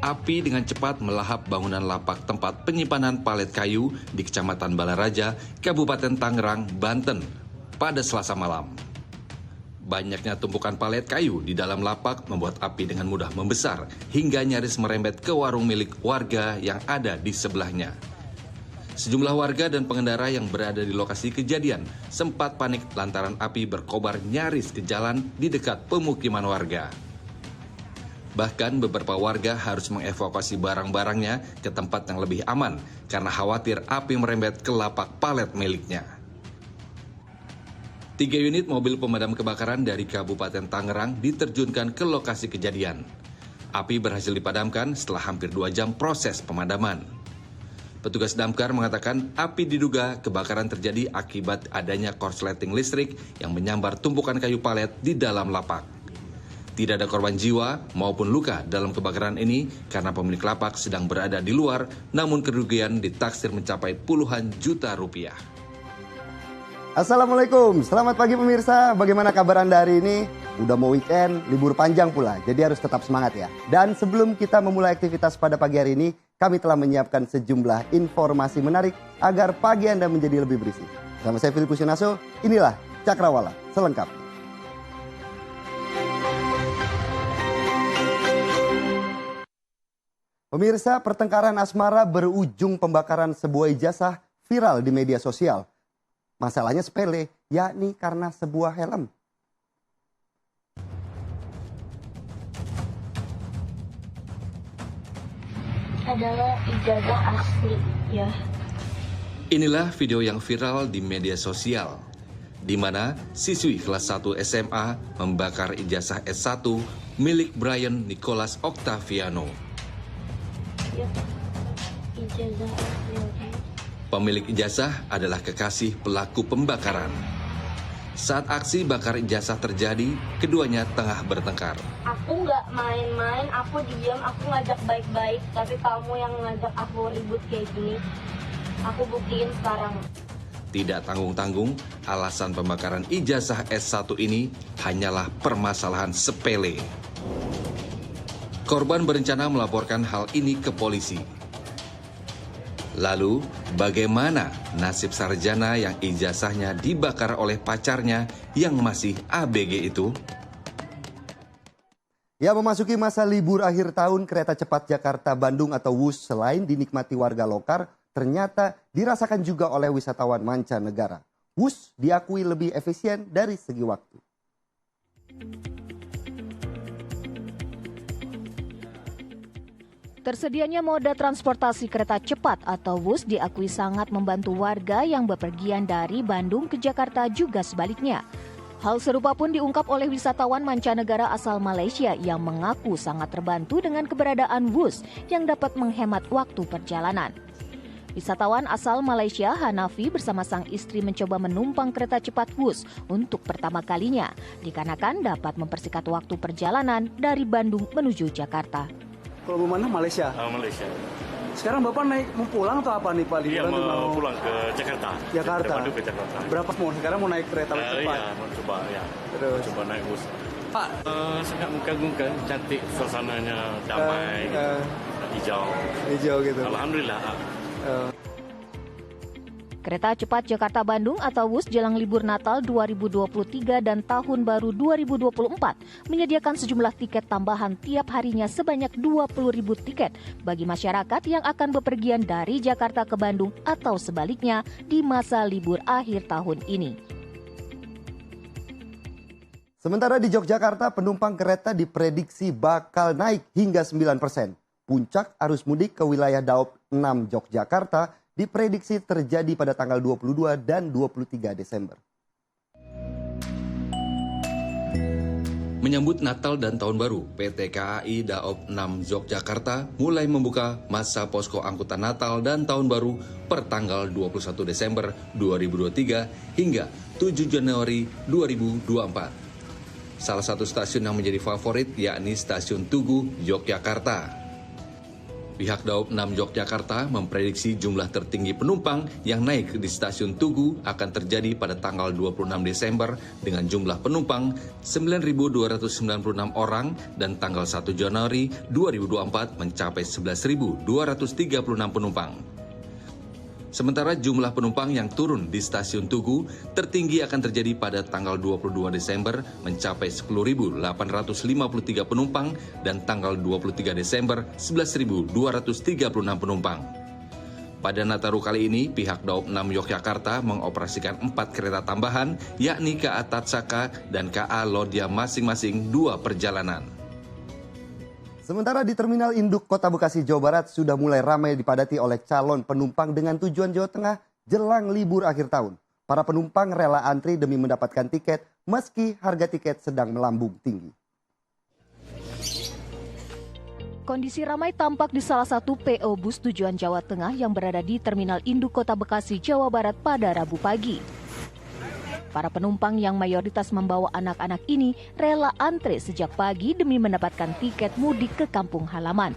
Api dengan cepat melahap bangunan lapak tempat penyimpanan palet kayu di Kecamatan Balaraja, Kabupaten Tangerang, Banten pada Selasa malam. Banyaknya tumpukan palet kayu di dalam lapak membuat api dengan mudah membesar hingga nyaris merembet ke warung milik warga yang ada di sebelahnya. Sejumlah warga dan pengendara yang berada di lokasi kejadian sempat panik lantaran api berkobar nyaris ke jalan di dekat pemukiman warga. Bahkan beberapa warga harus mengevakuasi barang-barangnya ke tempat yang lebih aman karena khawatir api merembet ke lapak palet miliknya. 3 unit mobil pemadam kebakaran dari Kabupaten Tangerang diterjunkan ke lokasi kejadian. Api berhasil dipadamkan setelah hampir 2 jam proses pemadaman. Petugas damkar mengatakan api diduga kebakaran terjadi akibat adanya korsleting listrik yang menyambar tumpukan kayu palet di dalam lapak. Tidak ada korban jiwa maupun luka dalam kebakaran ini karena pemilik lapak sedang berada di luar, namun kerugian ditaksir mencapai puluhan juta rupiah. Assalamualaikum, selamat pagi pemirsa. Bagaimana kabar Anda hari ini? Udah mau weekend, libur panjang pula, jadi harus tetap semangat ya. Dan sebelum kita memulai aktivitas pada pagi hari ini, kami telah menyiapkan sejumlah informasi menarik agar pagi Anda menjadi lebih bersih. Sama saya Filipus Yunaso, inilah Cakrawala selengkapnya. Pemirsa, pertengkaran asmara berujung pembakaran sebuah ijazah viral di media sosial. Masalahnya sepele, yakni karena sebuah helm. Adalah ijazah asli, ya. Inilah video yang viral di media sosial, di mana siswi kelas 1 SMA membakar ijazah S1 milik Brian Nicholas Octaviano. Ya, ijazah asli. Pemilik ijazah adalah kekasih pelaku pembakaran. Saat aksi bakar ijazah terjadi, keduanya tengah bertengkar. Aku nggak main-main, aku diam, aku ngajak baik-baik, tapi kamu yang ngajak aku ribut kayak gini. Aku buktiin sekarang. Tidak tanggung-tanggung, alasan pembakaran ijazah S1 ini hanyalah permasalahan sepele. Korban berencana melaporkan hal ini ke polisi. Lalu, bagaimana nasib sarjana yang ijazahnya dibakar oleh pacarnya yang masih ABG itu? Ya, memasuki masa libur akhir tahun, kereta cepat Jakarta-Bandung atau WUS selain dinikmati warga lokal, ternyata dirasakan juga oleh wisatawan mancanegara. WUS diakui lebih efisien dari segi waktu. Tersedianya moda transportasi kereta cepat atau WUS diakui sangat membantu warga yang bepergian dari Bandung ke Jakarta juga sebaliknya. Hal serupa pun diungkap oleh wisatawan mancanegara asal Malaysia yang mengaku sangat terbantu dengan keberadaan WUS yang dapat menghemat waktu perjalanan. Wisatawan asal Malaysia, Hanafi, bersama sang istri mencoba menumpang kereta cepat WUS untuk pertama kalinya, dikarenakan dapat mempersingkat waktu perjalanan dari Bandung menuju Jakarta. Kalau mau mana Malaysia? Malaysia. Sekarang Bapak mau pulang atau apa nih Pak? Iya, mau pulang ke Jakarta. Jakarta. Dari Bandung ke Jakarta. Berapa mau? Sekarang mau naik kereta cepat? Iya, mau coba ya. Terus? Coba naik bus. Pak, sangat mengagumkan, cantik suasananya, damai, hijau. Hijau gitu. Alhamdulillah. Kereta cepat Jakarta-Bandung atau WUS jelang libur Natal 2023 dan Tahun Baru 2024 menyediakan sejumlah tiket tambahan tiap harinya sebanyak 20.000 tiket bagi masyarakat yang akan bepergian dari Jakarta ke Bandung atau sebaliknya di masa libur akhir tahun ini. Sementara di Yogyakarta, penumpang kereta diprediksi bakal naik hingga 9%. Puncak arus mudik ke wilayah Daop 6 Yogyakarta diprediksi terjadi pada tanggal 22 dan 23 Desember. Menyambut Natal dan Tahun Baru, PT KAI Daop 6 Yogyakarta mulai membuka masa posko angkutan Natal dan Tahun Baru per tanggal 21 Desember 2023 hingga 7 Januari 2024. Salah satu stasiun yang menjadi favorit yakni Stasiun Tugu, Yogyakarta. Pihak Daob 6 Yogyakarta memprediksi jumlah tertinggi penumpang yang naik di stasiun Tugu akan terjadi pada tanggal 26 Desember dengan jumlah penumpang 9.296 orang dan tanggal 1 Januari 2024 mencapai 11.236 penumpang. Sementara jumlah penumpang yang turun di stasiun Tugu tertinggi akan terjadi pada tanggal 22 Desember mencapai 10.853 penumpang dan tanggal 23 Desember 11.236 penumpang. Pada Nataru kali ini, pihak Daob 6 Yogyakarta mengoperasikan 4 kereta tambahan yakni KA Tatsaka dan KA Lodya masing-masing 2 perjalanan. Sementara di Terminal Induk Kota Bekasi, Jawa Barat sudah mulai ramai dipadati oleh calon penumpang dengan tujuan Jawa Tengah jelang libur akhir tahun. Para penumpang rela antri demi mendapatkan tiket meski harga tiket sedang melambung tinggi. Kondisi ramai tampak di salah satu PO bus tujuan Jawa Tengah yang berada di Terminal Induk Kota Bekasi, Jawa Barat pada Rabu pagi. Para penumpang yang mayoritas membawa anak-anak ini rela antre sejak pagi demi mendapatkan tiket mudik ke kampung halaman.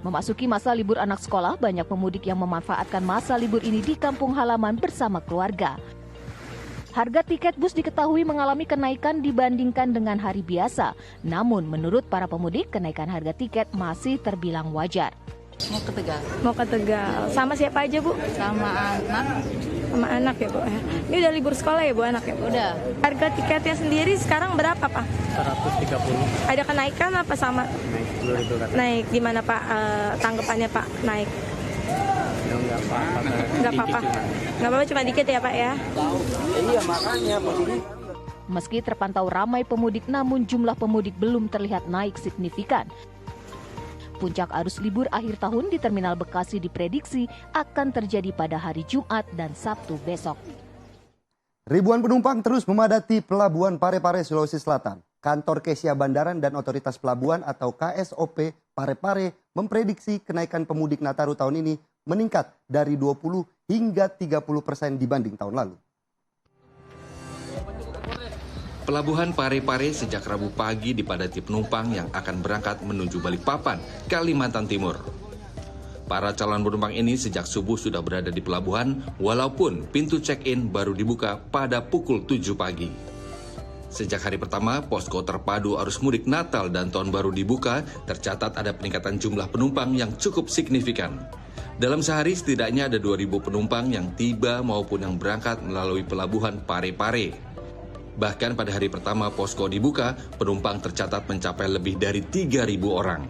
Memasuki masa libur anak sekolah, banyak pemudik yang memanfaatkan masa libur ini di kampung halaman bersama keluarga. Harga tiket bus diketahui mengalami kenaikan dibandingkan dengan hari biasa. Namun menurut para pemudik, kenaikan harga tiket masih terbilang wajar. Mau ke Tegal. Mau ke Tegal. Sama siapa aja, Bu? Sama anak. Sama anak ya, Bu. Ini udah libur sekolah ya, Bu, anak ya? Udah. Harga tiketnya sendiri sekarang berapa, Pak? 130. Ada kenaikan apa sama? Naik 10.000 kata. Naik gimana, Pak? Tanggapannya, Pak, naik? Enggak apa-apa. Nggak apa-apa. Nggak apa-apa, cuma dikit ya, Pak ya? Iya, makanya pemudik. Meski terpantau ramai pemudik, namun jumlah pemudik belum terlihat naik signifikan. Puncak arus libur akhir tahun di Terminal Bekasi diprediksi akan terjadi pada hari Jumat dan Sabtu besok. Ribuan penumpang terus memadati Pelabuhan Parepare, Sulawesi Selatan. Kantor Kesia Bandaran dan Otoritas Pelabuhan atau KSOP Parepare memprediksi kenaikan pemudik Nataru tahun ini meningkat dari 20 hingga 30% dibanding tahun lalu. Pelabuhan Parepare sejak Rabu pagi dipadati penumpang yang akan berangkat menuju Balikpapan, Kalimantan Timur. Para calon penumpang ini sejak subuh sudah berada di pelabuhan walaupun pintu check-in baru dibuka pada pukul 7 pagi. Sejak hari pertama, posko terpadu arus mudik Natal dan Tahun Baru dibuka, tercatat ada peningkatan jumlah penumpang yang cukup signifikan. Dalam sehari setidaknya ada 2.000 penumpang yang tiba maupun yang berangkat melalui pelabuhan Parepare. Bahkan pada hari pertama posko dibuka, penumpang tercatat mencapai lebih dari 3.000 orang.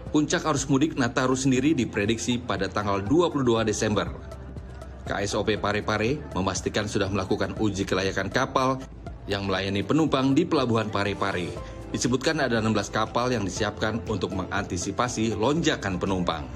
Puncak arus mudik Nataru sendiri diprediksi pada tanggal 22 Desember. KSOP Parepare memastikan sudah melakukan uji kelayakan kapal yang melayani penumpang di Pelabuhan Parepare. Disebutkan ada 16 kapal yang disiapkan untuk mengantisipasi lonjakan penumpang.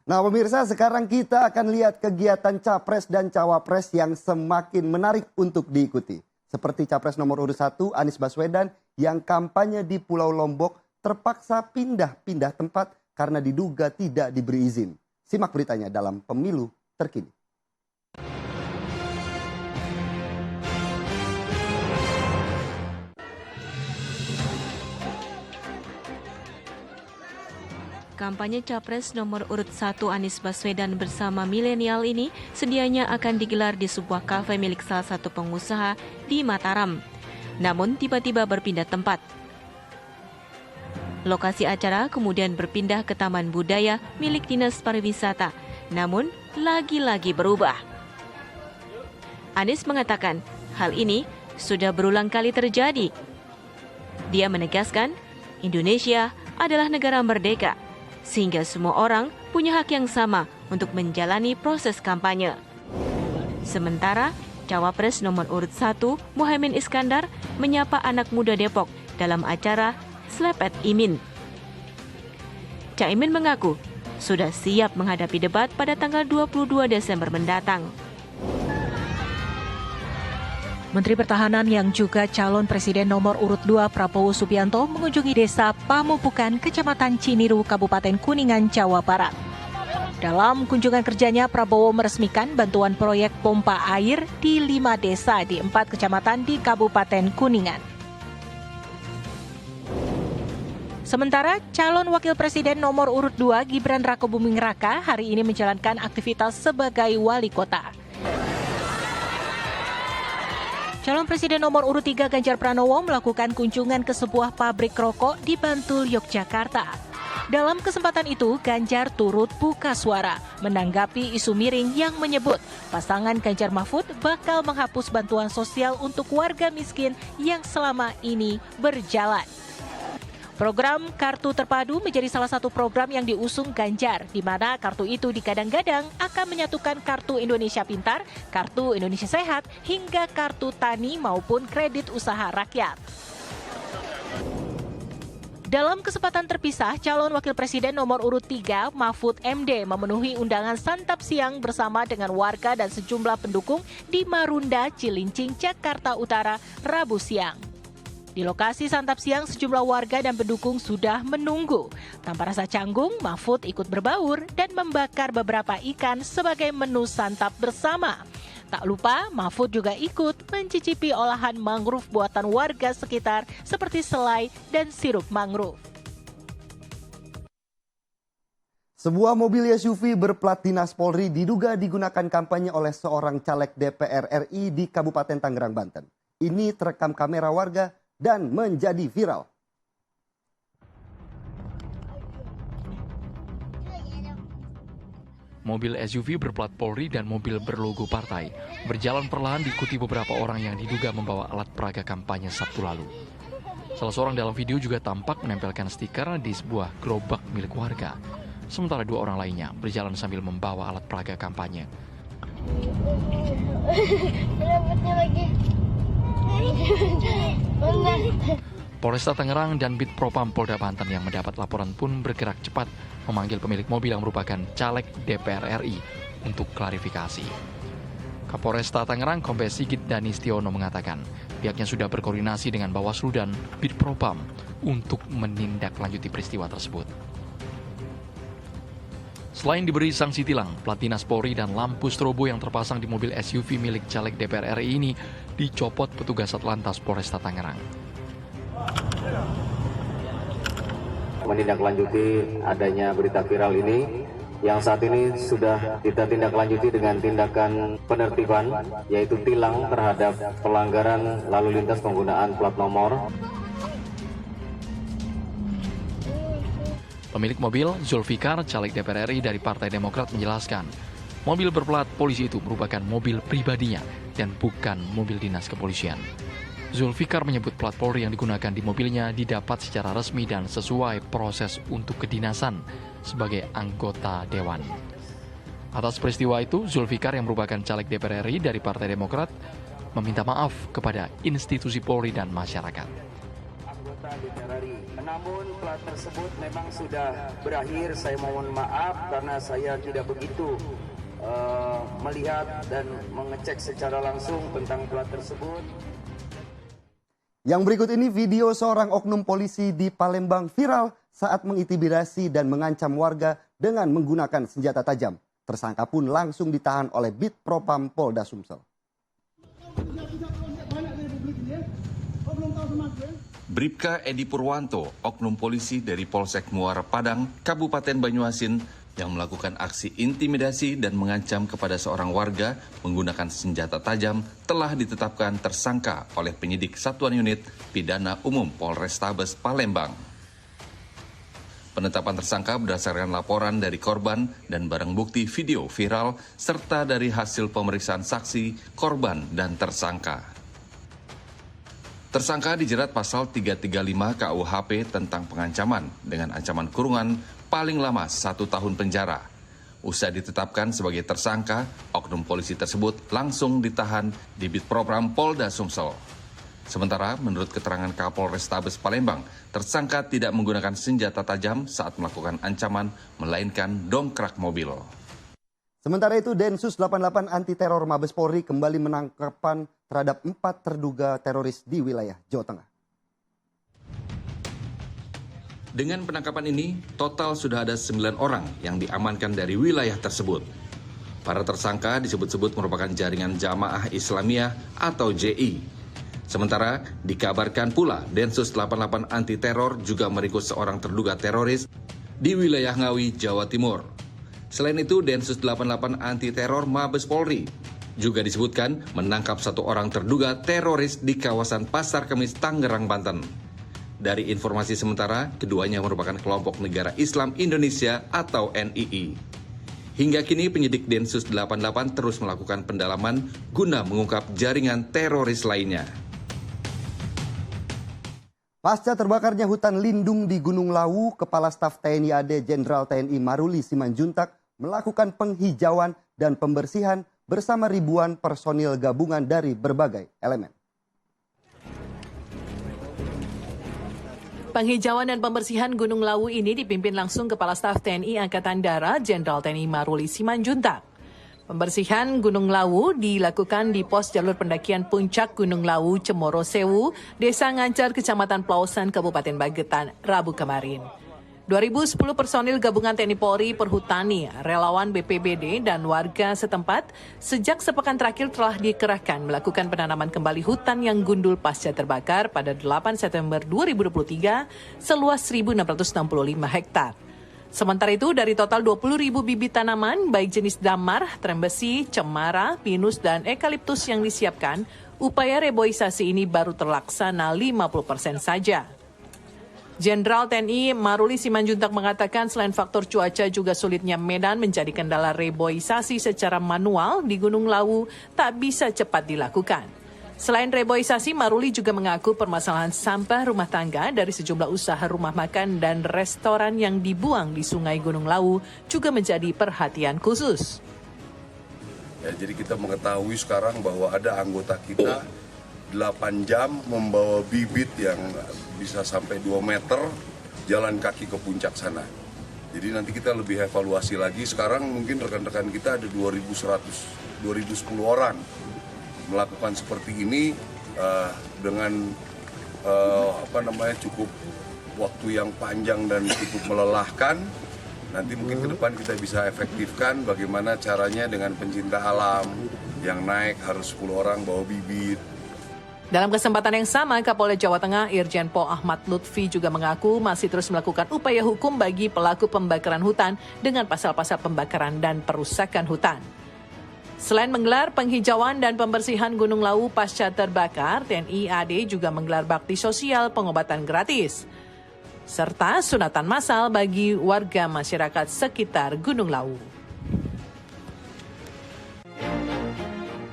Nah pemirsa, sekarang kita akan lihat kegiatan Capres dan Cawapres yang semakin menarik untuk diikuti. Seperti Capres nomor urut 1 Anies Baswedan yang kampanye di Pulau Lombok terpaksa pindah-pindah tempat karena diduga tidak diberi izin. Simak beritanya dalam Pemilu Terkini. Kampanye Capres nomor urut 1 Anies Baswedan bersama milenial ini sedianya akan digelar di sebuah kafe milik salah satu pengusaha di Mataram. Namun tiba-tiba berpindah tempat. Lokasi acara kemudian berpindah ke Taman Budaya milik Dinas Pariwisata, namun lagi-lagi berubah. Anies mengatakan hal ini sudah berulang kali terjadi. Dia menegaskan Indonesia adalah negara merdeka, sehingga semua orang punya hak yang sama untuk menjalani proses kampanye. Sementara, Cawapres nomor urut 1 Muhaimin Iskandar menyapa anak muda Depok dalam acara Slepet Imin. Caimin mengaku sudah siap menghadapi debat pada tanggal 22 Desember mendatang. Menteri Pertahanan yang juga calon Presiden nomor urut 2 Prabowo Subianto mengunjungi desa Pamupukan, Kecamatan Ciniru, Kabupaten Kuningan, Jawa Barat. Dalam kunjungan kerjanya, Prabowo meresmikan bantuan proyek pompa air di 5 desa di 4 kecamatan di Kabupaten Kuningan. Sementara calon wakil presiden nomor urut 2 Gibran Rakebuming Raka hari ini menjalankan aktivitas sebagai wali kota. Calon presiden nomor urut 3 Ganjar Pranowo melakukan kunjungan ke sebuah pabrik rokok di Bantul, Yogyakarta. Dalam kesempatan itu, Ganjar turut buka suara menanggapi isu miring yang menyebut pasangan Ganjar Mahfud bakal menghapus bantuan sosial untuk warga miskin yang selama ini berjalan. Program Kartu Terpadu menjadi salah satu program yang diusung Ganjar, di mana kartu itu digadang-gadang akan menyatukan Kartu Indonesia Pintar, Kartu Indonesia Sehat, hingga Kartu Tani maupun kredit usaha rakyat. Dalam kesempatan terpisah, calon wakil presiden nomor urut 3, Mahfud MD, memenuhi undangan santap siang bersama dengan warga dan sejumlah pendukung di Marunda, Cilincing, Jakarta Utara, Rabu siang. Di lokasi santap siang, sejumlah warga dan pendukung sudah menunggu. Tanpa rasa canggung, Mahfud ikut berbaur dan membakar beberapa ikan sebagai menu santap bersama. Tak lupa, Mahfud juga ikut mencicipi olahan mangrove buatan warga sekitar seperti selai dan sirup mangrove. Sebuah mobil SUV berplat dinas Polri diduga digunakan kampanye oleh seorang caleg DPR RI di Kabupaten Tangerang, Banten. Ini terekam kamera warga dan menjadi viral. Mobil SUV berplat Polri dan mobil berlogo partai berjalan perlahan diikuti beberapa orang yang diduga membawa alat peraga kampanye Sabtu lalu. Salah seorang dalam video juga tampak menempelkan stiker di sebuah gerobak milik warga. Sementara 2 orang lainnya berjalan sambil membawa alat peraga kampanye. Polresta Tangerang dan Bid Propam Polda Banten yang mendapat laporan pun bergerak cepat memanggil pemilik mobil yang merupakan caleg DPR RI untuk klarifikasi. Kapolresta Tangerang Kombes Sigit Danistiono mengatakan pihaknya sudah berkoordinasi dengan Bawaslu dan Bid Propam untuk menindaklanjuti peristiwa tersebut. Selain diberi sanksi tilang, plat dinas Polri dan lampu strobo yang terpasang di mobil SUV milik caleg DPR RI ini dicopot petugas Satlantas Polresta Tangerang. Menindaklanjuti adanya berita viral ini, yang saat ini sudah kita tindaklanjuti dengan tindakan penertiban, yaitu tilang terhadap pelanggaran lalu lintas penggunaan plat nomor. Pemilik mobil, Zulfikar, caleg DPR RI dari Partai Demokrat menjelaskan, mobil berplat polisi itu merupakan mobil pribadinya dan bukan mobil dinas kepolisian. Zulfikar menyebut plat Polri yang digunakan di mobilnya didapat secara resmi dan sesuai proses untuk kedinasan sebagai anggota dewan. Atas peristiwa itu, Zulfikar yang merupakan caleg DPR RI dari Partai Demokrat meminta maaf kepada institusi Polri dan masyarakat. Anggota DPR RI. Namun plat tersebut memang sudah berakhir. Saya mohon maaf karena saya tidak begitu melihat dan mengecek secara langsung tentang plat tersebut. Yang berikut ini video seorang oknum polisi di Palembang viral saat mengintimidasi dan mengancam warga dengan menggunakan senjata tajam. Tersangka pun langsung ditahan oleh Bid Propam Polda Sumsel. Bribka Edi Purwanto, oknum polisi dari Polsek Muara Padang, Kabupaten Banyuasin, yang melakukan aksi intimidasi dan mengancam kepada seorang warga menggunakan senjata tajam, telah ditetapkan tersangka oleh penyidik Satuan Unit Pidana Umum Polrestabes Palembang. Penetapan tersangka berdasarkan laporan dari korban dan barang bukti video viral, serta dari hasil pemeriksaan saksi, korban, dan tersangka. Tersangka dijerat pasal 335 KUHP tentang pengancaman dengan ancaman kurungan paling lama 1 tahun penjara. Usai ditetapkan sebagai tersangka, oknum polisi tersebut langsung ditahan di Bid Propam Polda Sumsel. Sementara menurut keterangan Kapolrestabes Palembang, tersangka tidak menggunakan senjata tajam saat melakukan ancaman, melainkan dongkrak mobil. Sementara itu, Densus 88 Anti Teror Mabes Polri kembali menangkapan terhadap 4 terduga teroris di wilayah Jawa Tengah. Dengan penangkapan ini, total sudah ada 9 orang yang diamankan dari wilayah tersebut. Para tersangka disebut-sebut merupakan jaringan Jamaah Islamiyah atau JI. Sementara dikabarkan pula Densus 88 anti teror juga meringkus seorang terduga teroris di wilayah Ngawi, Jawa Timur. Selain itu, Densus 88 anti teror Mabes Polri juga disebutkan menangkap satu orang terduga teroris di kawasan Pasar Kemis, Tangerang, Banten. Dari informasi sementara, keduanya merupakan kelompok negara Islam Indonesia atau NII. Hingga kini penyidik Densus 88 terus melakukan pendalaman guna mengungkap jaringan teroris lainnya. Pasca terbakarnya hutan lindung di Gunung Lawu, Kepala Staf TNI AD Jenderal TNI Maruli Simanjuntak melakukan penghijauan dan pembersihan bersama ribuan personil gabungan dari berbagai elemen. Penghijauan dan pembersihan Gunung Lawu ini dipimpin langsung Kepala Staf TNI Angkatan Darat Jenderal TNI Maruli Simanjuntak. Pembersihan Gunung Lawu dilakukan di pos jalur pendakian puncak Gunung Lawu Cemoro Sewu, Desa Ngancar, Kecamatan Pelausan, Kabupaten Magetan, Rabu kemarin. 2010 personil gabungan TNI Polri, Perhutani, relawan BPBD, dan warga setempat sejak sepekan terakhir telah dikerahkan melakukan penanaman kembali hutan yang gundul pasca terbakar pada 8 September 2023 seluas 1.665 hektar. Sementara itu, dari total 20.000 bibit tanaman, baik jenis damar, trembesi, cemara, pinus, dan eukaliptus yang disiapkan, upaya reboisasi ini baru terlaksana 50% saja. Jenderal TNI Maruli Simanjuntak mengatakan selain faktor cuaca juga sulitnya medan menjadi kendala reboisasi secara manual di Gunung Lawu tak bisa cepat dilakukan. Selain reboisasi, Maruli juga mengaku permasalahan sampah rumah tangga dari sejumlah usaha rumah makan dan restoran yang dibuang di Sungai Gunung Lawu juga menjadi perhatian khusus. Ya, jadi kita mengetahui sekarang bahwa ada anggota kita 8 jam membawa bibit yang bisa sampai 2 meter jalan kaki ke puncak sana. Jadi nanti kita lebih evaluasi lagi. Sekarang mungkin rekan-rekan kita ada 2.10 orang melakukan seperti ini dengan cukup waktu yang panjang dan cukup melelahkan. Nanti mungkin ke depan kita bisa efektifkan bagaimana caranya dengan pencinta alam yang naik harus 10 orang bawa bibit. Dalam kesempatan yang sama, Kapolda Jawa Tengah Irjen Pol Ahmad Lutfi juga mengaku masih terus melakukan upaya hukum bagi pelaku pembakaran hutan dengan pasal-pasal pembakaran dan perusakan hutan. Selain menggelar penghijauan dan pembersihan Gunung Lawu pasca terbakar, TNI AD juga menggelar bakti sosial pengobatan gratis, serta sunatan massal bagi warga masyarakat sekitar Gunung Lawu.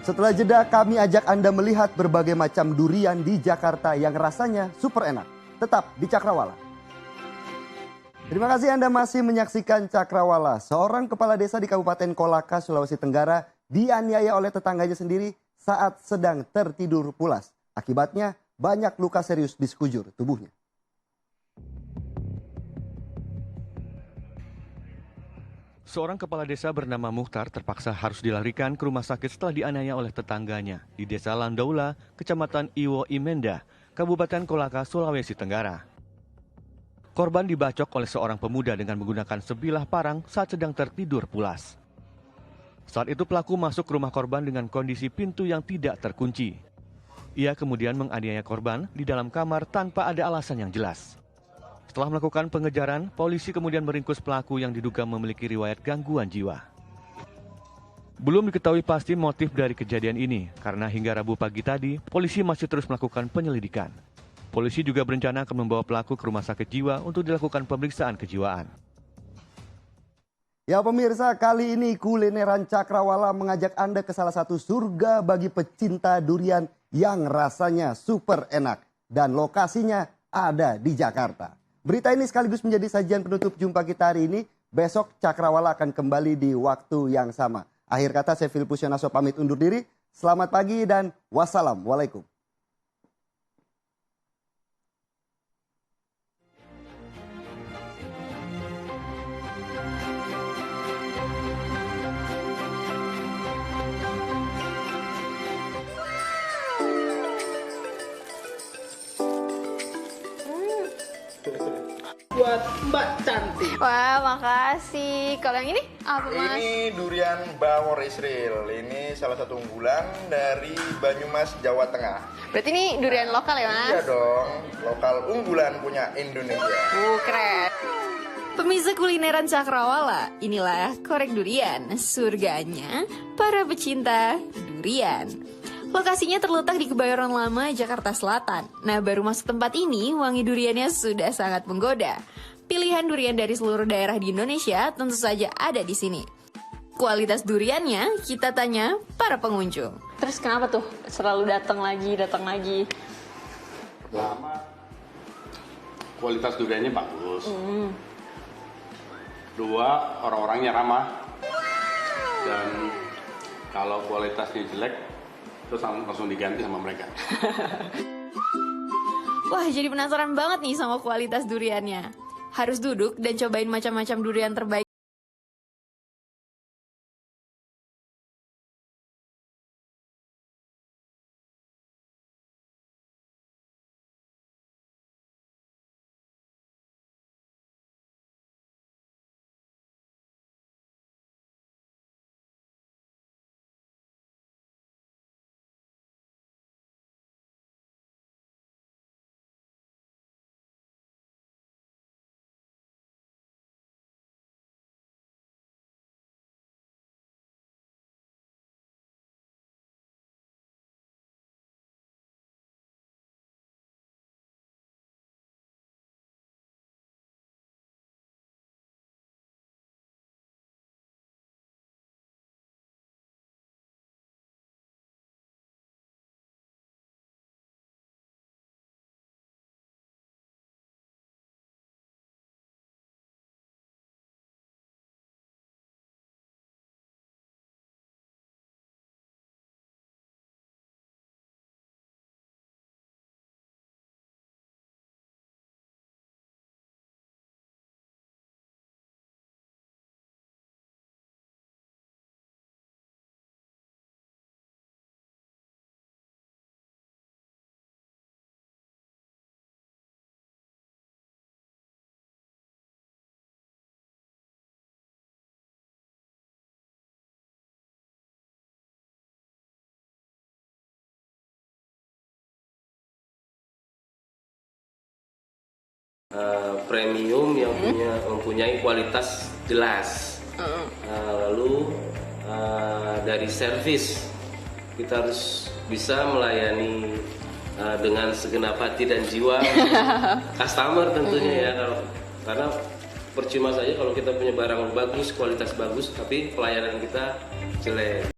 Setelah jeda, kami ajak Anda melihat berbagai macam durian di Jakarta yang rasanya super enak. Tetap di Cakrawala. Terima kasih Anda masih menyaksikan Cakrawala. Seorang kepala desa di Kabupaten Kolaka, Sulawesi Tenggara dianiaya oleh tetangganya sendiri saat sedang tertidur pulas. Akibatnya banyak luka serius di sekujur tubuhnya. Seorang kepala desa bernama Muhtar terpaksa harus dilarikan ke rumah sakit setelah dianiaya oleh tetangganya di Desa Landaula, Kecamatan Iwo Imenda, Kabupaten Kolaka, Sulawesi Tenggara. Korban dibacok oleh seorang pemuda dengan menggunakan sebilah parang saat sedang tertidur pulas. Saat itu pelaku masuk ke rumah korban dengan kondisi pintu yang tidak terkunci. Ia kemudian menganiaya korban di dalam kamar tanpa ada alasan yang jelas. Setelah melakukan pengejaran, polisi kemudian meringkus pelaku yang diduga memiliki riwayat gangguan jiwa. Belum diketahui pasti motif dari kejadian ini, karena hingga Rabu pagi tadi, polisi masih terus melakukan penyelidikan. Polisi juga berencana akan membawa pelaku ke rumah sakit jiwa untuk dilakukan pemeriksaan kejiwaan. Ya pemirsa, kali ini kulineran Cakrawala mengajak Anda ke salah satu surga bagi pecinta durian yang rasanya super enak. Dan lokasinya ada di Jakarta. Berita ini sekaligus menjadi sajian penutup jumpa kita hari ini. Besok Cakrawala akan kembali di waktu yang sama. Akhir kata saya Filipus Yonaso pamit undur diri. Selamat pagi dan wassalamualaikum. buat Mbak Cantik. Wah, makasih. Kalau yang ini apa, Mas? Ini durian Bawor Israel. Ini salah satu unggulan dari Banyumas, Jawa Tengah. Berarti ini durian lokal ya, Mas? Iya dong, lokal unggulan punya Indonesia. Keren. Pemirsa kulineran Cakrawala, inilah Korek Durian, surganya para pecinta durian. Lokasinya terletak di Kebayoran Lama, Jakarta Selatan. Nah, baru masuk tempat ini, wangi duriannya sudah sangat menggoda. Pilihan durian dari seluruh daerah di Indonesia tentu saja ada di sini. Kualitas duriannya kita tanya para pengunjung. Terus kenapa tuh selalu datang lagi? Pertama, kualitas duriannya bagus. Dua, orang-orangnya ramah. Dan kalau kualitasnya jelek, terus langsung diganti sama mereka. Wah, jadi penasaran banget nih sama kualitas duriannya. Harus duduk dan cobain macam-macam durian terbaik. Premium yang mempunyai kualitas jelas. Lalu dari servis kita harus bisa melayani dengan segenap hati dan jiwa customer tentunya ya, karena percuma saja kalau kita punya barang bagus, kualitas bagus, tapi pelayanan kita jelek.